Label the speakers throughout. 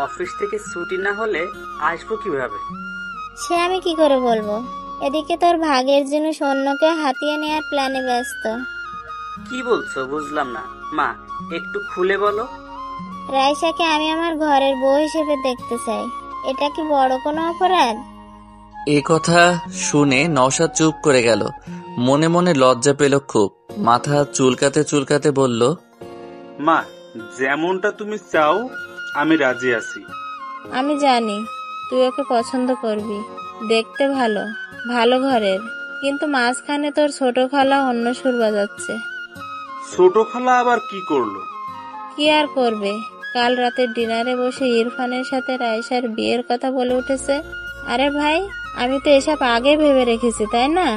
Speaker 1: Office থেকে ছুটি না হলে আসবো কিভাবে?
Speaker 2: সে আমি কি করে বলবো? এদিকে তোর ভাগের জিনিস অন্যকে হাতিয়ে নেওয়ার প্ল্যানে ব্যস্ত।
Speaker 1: কি বলছো বুঝলাম না মা, একটু খুলে বলো।
Speaker 2: রাইসাকে আমি আমার ঘরের বউ হিসেবে দেখতে চাই। এটা কি বড় কোনো অপরাধ?
Speaker 3: এ কথা শুনে নওশাদ চুপ করে গেল। মনে মনে লজ্জা পেল খুব। মাথা চুলকাতে চুলকাতে বলল,
Speaker 4: মা, যেমনটা তুমি চাও আমি রাজি আছি।
Speaker 2: আমি জানি তুই ওকে পছন্দ করবি, দেখতে ভালো, ভালো ঘরের, কিন্তু মাঝখানে তোর ছোট খালা অন্য সুর বাজাচ্ছে।
Speaker 4: ছোট খালা আবার কি করলো?
Speaker 2: কি আর করবে, কাল রাতের ডিনারে বসে ইরফানের সাথে রাইসার বিয়ের কথা বলে উঠেছে। আরে ভাই, আমি তো এসব আগে ভেবে রেখেছি, তাই না?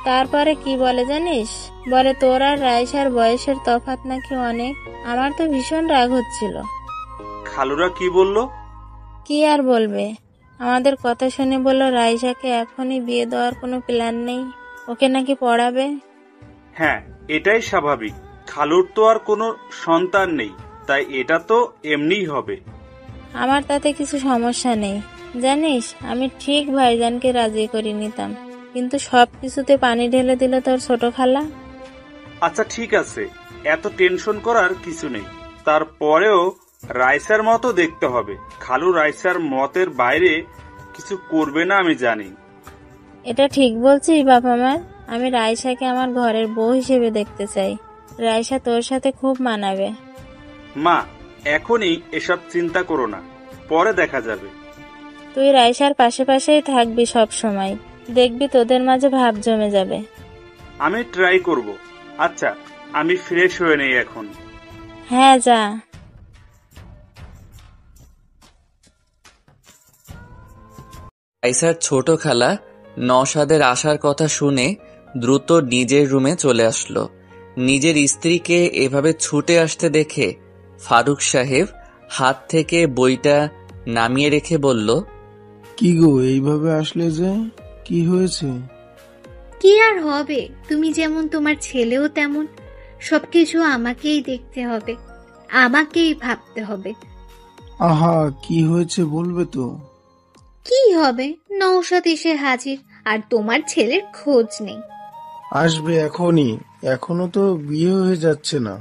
Speaker 2: তারপরে কি বলে জানিস? বলে তোর আর রাইসার বয়সের তফাৎ নাকি অনেক। আমার তো ভীষণ রাগ হচ্ছিল।
Speaker 4: খালুরা কি বললো?
Speaker 2: কি আর বলবে, আমাদের কথা শুনে বলল রাইসাকে এখনই বিয়ে দেওয়ার কোনো প্ল্যান নেই, ওকে নাকি পড়াবে।
Speaker 4: হ্যাঁ, এটাই স্বাভাবিক। খালুর তো আর কোনো সন্তান নেই, তাই এটা তো এমনিই হবে।
Speaker 2: আমার তাতে কিছু সমস্যা নেই, জানিস আমি ঠিক ভাইজানকে রাজি করে নিতাম, কিন্তু সব কিছুতে পানি ঢেলে দিল তোর ছোট খালা।
Speaker 4: আচ্ছা ঠিক আছে, এত টেনশন করার কিছু নেই। তারপরেও রাইসার মতো দেখতে হবে। খালু রাইসার মতের বাইরে কিছু করবে না আমি জানি।
Speaker 2: এটা ঠিক বলছিস বাবা মা। আমি রাইসাকে আমার ঘরের বউ হিসেবে দেখতে চাই। রাইসা তোর সাথে খুব মানাবে।
Speaker 4: মা, এখনই এসব চিন্তা করো না, পরে দেখা যাবে।
Speaker 2: তুই রাইসার পাশে পাশেই থাকবি সব সময়, দেখবি তোদের মাঝে ভাব জমে যাবে।
Speaker 4: আমি ট্রাই করব। আচ্ছা, আমি ফ্রেশ হয়ে নেই এখন।
Speaker 2: হ্যাঁ যা।
Speaker 3: রাইসার ছোট খালা নওশাদের আসার কথা শুনে দ্রুত নিজের রুমে চলে আসলো। নিজের স্ত্রীকে এভাবে ছুটে আসতে দেখে ফারুক সাহেব হাত থেকে বইটা নামিয়ে রেখে বলল,
Speaker 5: কি গো, এইভাবে আসলে যে? কি হয়েছে?
Speaker 6: কি আর হবে, তুমি যেমন তোমার ছেলেও তেমন। সবকিছু আমাকেই দেখতে হবে, আমাকেই ভাবতে হবে।
Speaker 5: আহা, কি হয়েছে বলবে তো?
Speaker 6: কি হবে, নওশাদ এসে হাজির, আর তোমার ছেলের খোঁজ নেই।
Speaker 5: আসবে এখনই, এখনো তো বিয়ে হয়ে যাচ্ছে না।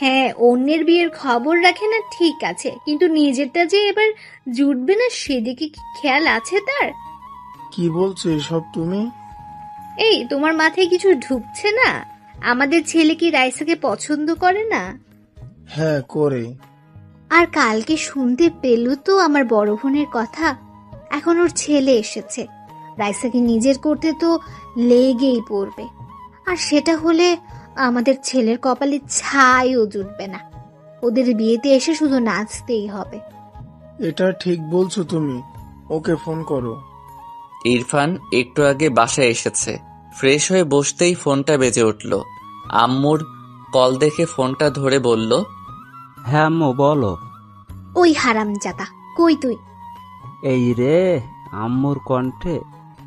Speaker 6: হ্যাঁ, অন্যের বিয়ের খবর রাখে না ঠিক আছে, কিন্তু নিজেরটা যে এবার জুটবে না সেদিকে কি খেয়াল আছে তার?
Speaker 5: কি বলছো এসব তুমি?
Speaker 6: এই, তোমার মাথায় কিছু ঢুকছে না? আমাদের ছেলে কি রাইসাকে পছন্দ করে না?
Speaker 5: হ্যাঁ করে।
Speaker 6: আর কালকে শুনতে পেল তো আমার বড় বোনের কথা। এখন ওর ছেলে এসেছে, রাইসাকে নিজের করতে তো লেগেই পড়বে। আর সেটা হলে আমাদের ছেলের কপালে ছাইও জুটবে না। ওদের বিয়েতে এসে শুধু নাচতেই হবে।
Speaker 5: এটা ঠিক বলছো তুমি, ওকে ফোন করো।
Speaker 3: ইরফান একটু আগে বাসায় এসেছে। ফ্রেশ হয়ে বসতেই ফোনটা বেজে উঠল। আম্মুর কল দেখে ফোনটা ধরে বলল,
Speaker 7: হ্যাঁ আম্মু বলো।
Speaker 6: ওই হারামজাদা, কই তুই?
Speaker 7: এই রে, আম্মুর কণ্ঠে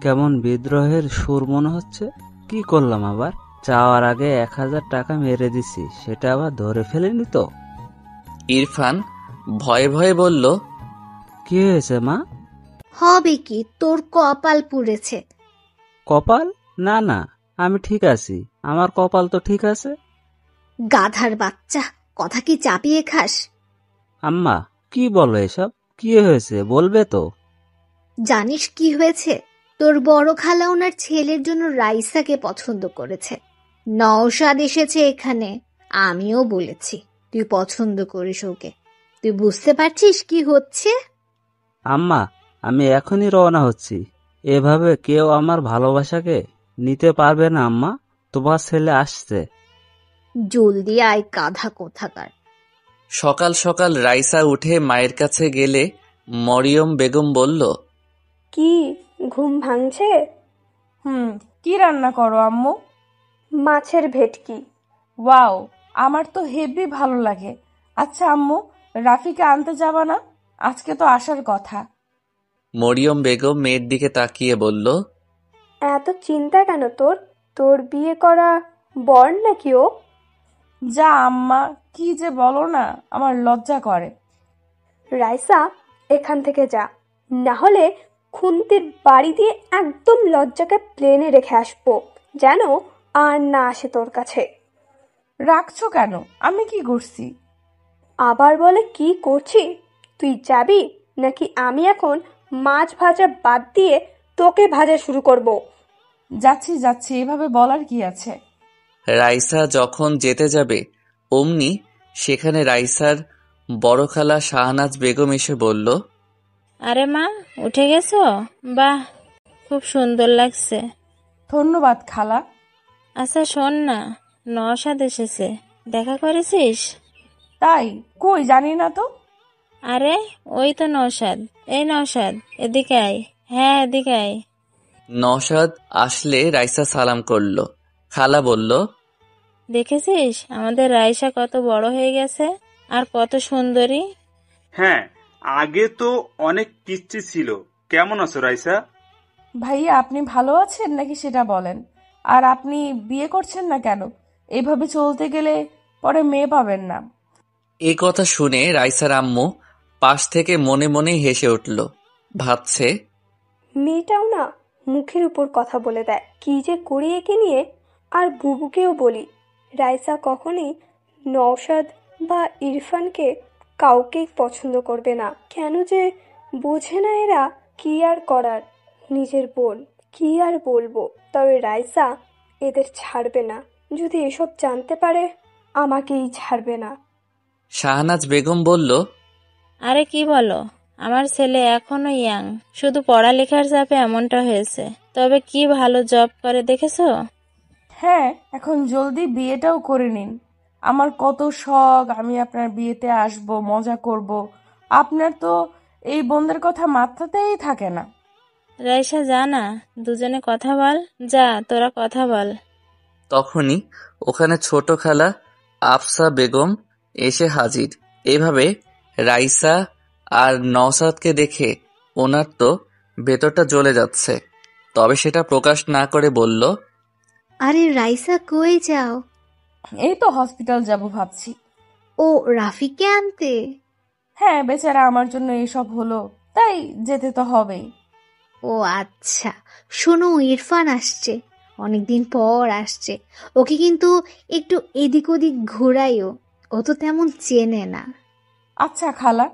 Speaker 7: কেমন বিদ্রোহের সুর মনে হচ্ছে। কি করলাম আবার? চাওয়ার আগে 1000 টাকা মেরে দিছি, সেটা আবার ধরে ফেলেনি তো?
Speaker 3: ইরফান ভয়ে ভয়ে বলল,
Speaker 7: কি হয়েছে মা?
Speaker 6: হবে কি, তোর কপাল পুড়েছে।
Speaker 7: কপাল? না না, আমি ঠিক আছি, আমার কপাল তো ঠিক আছে।
Speaker 6: গাধার বাচ্চা, কথা কি চাপিয়ে খাস?
Speaker 7: আম্মা কি বলো এসব? কি হয়েছে বলবে তো?
Speaker 6: জানিস কি হয়েছে? তোর বড় খালা ওনার ছেলের জন্য রাইসাকে পছন্দ করেছে। নওশাদ এসেছে এখানে, আমিও বলেছি তুই পছন্দ করিস ওকে। তুই বুঝতে পারছিস কি হচ্ছে?
Speaker 7: আম্মা, আমি এখনই রওনা হচ্ছি। এভাবে কেউ আমার ভালোবাসাকে নিতে পারবে না আম্মা। তোমার ছেলে আসছে।
Speaker 6: জলদি আয় গাধা কোথাকার।
Speaker 3: সকাল সকাল রাইসা উঠে মায়ের কাছে গেলে মরিয়ম বেগম বলল,
Speaker 8: কি ঘুম ভাঙছে?
Speaker 9: কি রান্না করো আম্মু?
Speaker 8: মাছের ভেটকি।
Speaker 9: ওয়াও, আমার তো হেভি ভালো লাগে। আচ্ছা আম্মু, রাফিকে আনতে যাবা না? আজকে তো আসার কথা।
Speaker 3: মরিয়ম বেগম মেয়ের দিকে তাকিয়ে বলল,
Speaker 8: এত চিন্তা কেন তোর? তোর বিয়ে করা বর নাকি ও?
Speaker 9: যা আম্মা, কি যে বলো না, আমার লজ্জা করে।
Speaker 8: রাইসা, এখান থেকে যা, না হলে খুন্তির বাড়ি দিয়ে একদম লজ্জাকে প্লেনে রেখে আসবো, যেন আর না আসে তোর কাছে।
Speaker 9: রাখছো কেন? আমি কি করছি?
Speaker 8: আবার বলে কি করছি? তুই যাবি নাকি আমি এখন মাছ ভাজা বাদ দিয়ে তোকে ভাজা শুরু করব?
Speaker 9: যাচ্ছি যাচ্ছি, এভাবে বলার কি আছে?
Speaker 3: রাইসা যখন যেতে যাবে অমনি সেখানে রাইসার বড় খালা শাহনাজ বেগম এসে বলল,
Speaker 2: আরে মা, উঠে গেছো? বাহ, খুব সুন্দর লাগছে।
Speaker 9: ধন্যবাদ খালা।
Speaker 2: আচ্ছা শোন না, নওশাদ এসেছে, দেখা করেছিস?
Speaker 9: তাই? কই, জানি না তো।
Speaker 2: আরে ওই তো নওশাদ। এই নওশাদ, এদিকে আয়। হ্যাঁ, এদিকে আয়।
Speaker 3: নওশাদ আসলে রাইসা সালাম করলো। খালা বলল,
Speaker 2: দেখেছিস আমাদের রাইসা কত বড় হয়ে গেছে আর কত সুন্দরী।
Speaker 4: হ্যাঁ, আগে তো অনেক কিচ্ছি ছিল। কেমন আছো রাইসা?
Speaker 9: ভাইয়া, আপনি ভালো আছেন নাকি সেটা বলেন। আর আপনি বিয়ে করছেন না কেন? এইভাবে চলতে গেলে পরে মেয়ে পাবেন না।
Speaker 3: এই কথা শুনে রাইসার আম্মু পাশ থেকে মনে মনে হেসে উঠল। ভাবছে,
Speaker 8: মেয়েটাও না মুখের উপর কথা বলে দেয়, কি যে করি একে নিয়ে। আর বুবুকেও বলি, রাইসা কখনই নওশাদ বা ইরফানকে কাউকেই পছন্দ করবে না। কেন যে বোঝে না এরা, কি আর করার, নিজের বোন, কি আর বলবো। তবে রাইসা এদের ছাড়বে না, যদি এসব জানতে পারে আমাকেই ছাড়বে না।
Speaker 3: শাহনাজ বেগম বলল,
Speaker 2: আরে কি বলো, আমার ছেলে এখনো ইয়াং, শুধু পড়ালেখার চাপে এমনটা হয়েছে। তবে কি ভালো জব করে দেখেছো?
Speaker 9: হ্যাঁ, এখন জলদি বিয়েটাও করে নিন। আমার কত শখ আমি আপনার বিয়েতে আসব, মজা করব। আপনার তো এই বোনদের কথা মাথাতেই থাকে না।
Speaker 2: রাইসা, যা না, দুজনে কথা বল। যা, তোরা কথা বল।
Speaker 3: তখনই ওখানে ছোট খালা আফসা বেগম এসে হাজির। এভাবে রাইসা আর নওশাদকে দেখে ওনার তো ভেতরটা জ্বলে যাচ্ছে, তবে সেটা প্রকাশ না করে বলল,
Speaker 6: আরে রাইসা, কই যাও?
Speaker 9: এই তো হসপিটাল যাব ভাবছি।
Speaker 6: ও, রাফিকে আনতে?
Speaker 9: হ্যাঁ, বেচারা আমার জন্য এসব হলো, তাই যেতে তো হবেই।
Speaker 6: ও আচ্ছা, শোনো, ইরফান আসছে, অনেকদিন পর আসছে। ওকে কিন্তু একটু এদিক ওদিক ঘোরাইও, ও তো তেমন চেনে না।
Speaker 9: আচ্ছা খালা,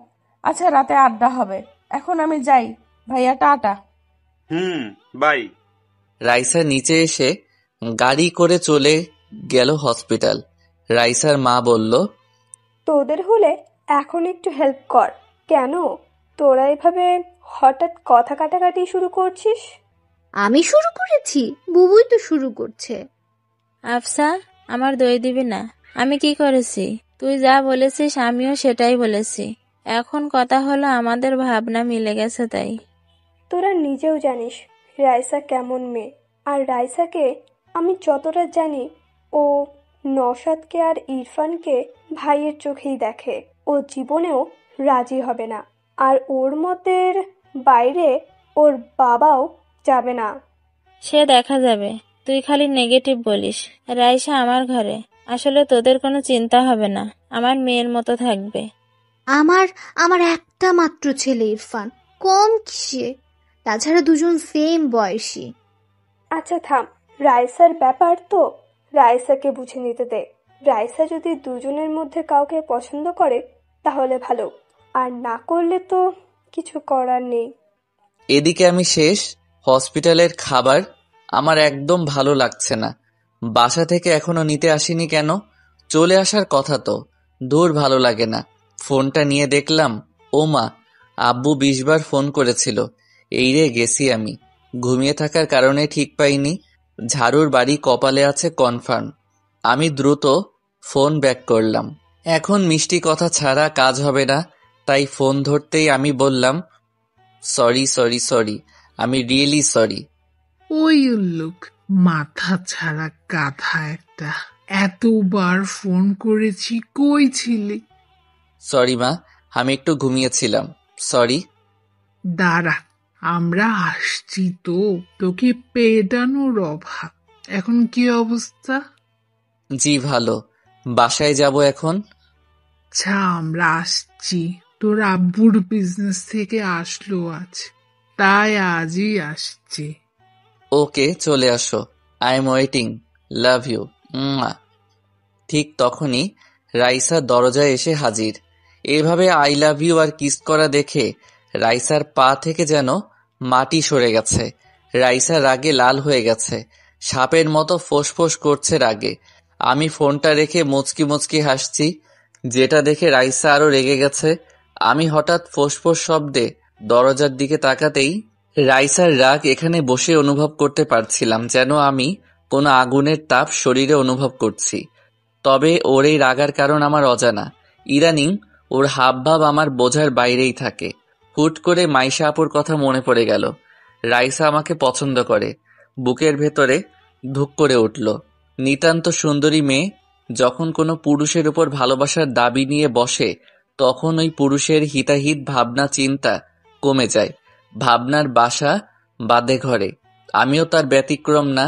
Speaker 9: আচ্ছা রাতে আড্ডা হবে। এখন আমি যাই, ভাইয়া টাটা।
Speaker 4: বাই।
Speaker 3: রাইসা নিচে এসে গাড়ি করে চলে গেল হসপিটাল। রাইসার মা বলল,
Speaker 8: তোদের হলে এখন একটু হেল্প কর। কেন তোরা এভাবে হঠাৎ কথা কাটাকাটি শুরু করছিস?
Speaker 6: আমি শুরু করেছি? বুবুই তো শুরু করছে।
Speaker 2: আফসা, আমার দই দিবি না? আমি কি করেছি? তুই যা বলেছিস আমিও সেটাই বলেছি। এখন কথা হলো আমাদের ভাবনা মিলে গেছে তাই।
Speaker 8: তোরা নিজেও জানিস রাইসা কেমন মেয়ে। আর রাইসাকে আমি যতটা জানি, ও নওশাদকে আর ইরফানকে ভাইয়ের চোখেই দেখে। ও জীবনেও রাজি হবে না, আর ওর মতের বাইরে ওর বাবাও যাবে না।
Speaker 2: সে দেখা যাবে, তুই খালি নেগেটিভ বলিস। রাইসা আমার ঘরে, আসলে তোদের কোনো চিন্তা হবে না, আমার মেয়ের মতো থাকবে।
Speaker 6: আমার আমার একটা মাত্র ছেলে ইরফান, কম কিসে? তাছাড়া দুজন সেম বয়সী।
Speaker 8: আচ্ছা থাম, রাইসার ব্যাপার তো, রাইসাকে বুঝে নিতে দে। রাইসা যদি দুজনের মধ্যে কাউকে পছন্দ করে তাহলে ভালো, আর না করলে তো কিছু করার নেই।
Speaker 3: এদিকে আমি শেষ। হসপিটালের খাবার আমার একদম ভালো লাগছে না। বাসা থেকে এখনো নিতে আসিনি কেন? চলে আসার কথা তো। দূর, ভালো লাগে না। ফোনটা নিয়ে দেখলাম, ও মা, আব্বু 20 বার ফোন করেছিল। এই রে গেছি আমি। ঘুমিয়ে থাকার কারণে ঠিক পাইনি। ঝাড়ুর বাড়ি কপালে আছে কনফার্ম। আমি দ্রুত ফোন ব্যাক করলাম। এখন মিষ্টি কথা ছাড়া কাজ হবে না, তাই ফোন ধরতেই আমি বললাম, সরি সরি সরি, আমি রিয়েলি সরি।
Speaker 10: ওই উল্লুক, মাথা ছাড়া গাধা একটা, এতবার ফোন করেছি, কই ছিলি?
Speaker 3: সরি মা, আমি একটু ঘুমিয়েছিলাম, সরি।
Speaker 10: দাঁড়া, আমরা আসছি তো, তোকে পেটানোর অভাব। এখন কি অবস্থা?
Speaker 3: জি ভালো, বাসায় যাব এখন।
Speaker 10: আচ্ছা, আমরা আসছি। তোর আব্বুর বিজনেস থেকে আসলো আজ, তাই আজই আসছে।
Speaker 3: ওকে, চলে আসো। I am waiting. Love you. ঠিক তখনই রাইসা দরজায় এসে হাজির। এভাবে আই লাভ ইউ আর কিস করা দেখে রাইসার পা থেকে যেন মাটি সরে গেছে। রাইসা রাগে লাল হয়ে গেছে, সাপের মতো ফোঁস করছে রাগে। আমি ফোনটা রেখে মুচকি মুচকি হাসছি, যেটা দেখে রাইসা আরো রেগে গেছে। আমি হঠাৎ ফোঁস শব্দে দরজার দিকে তাকাতেই রাইসার রাগ এখানে বসে অনুভব করতে পারছিলাম, যেন আমি কোনো আগুনের তাপ শরীরে অনুভব করছি। তবে ওর এই রাগার কারণ আমার অজানা। ইদানিং ওর হাবভাব আমার বোঝার বাইরেই থাকে। হুট করে মাইশা আপুর কথা মনে পড়ে গেল। রাইসা আমাকে পছন্দ করে। বুকের ভেতরে ধুক করে উঠল। নিতান্ত সুন্দরী মেয়ে যখন কোনো পুরুষের উপর ভালোবাসার দাবি নিয়ে বসে, তখন ওই পুরুষের হিতাহিত ভাবনা চিন্তা কমে যায়। ভাবনার বাসা বাঁধে ঘরে। আমিও তার ব্যতিক্রম না।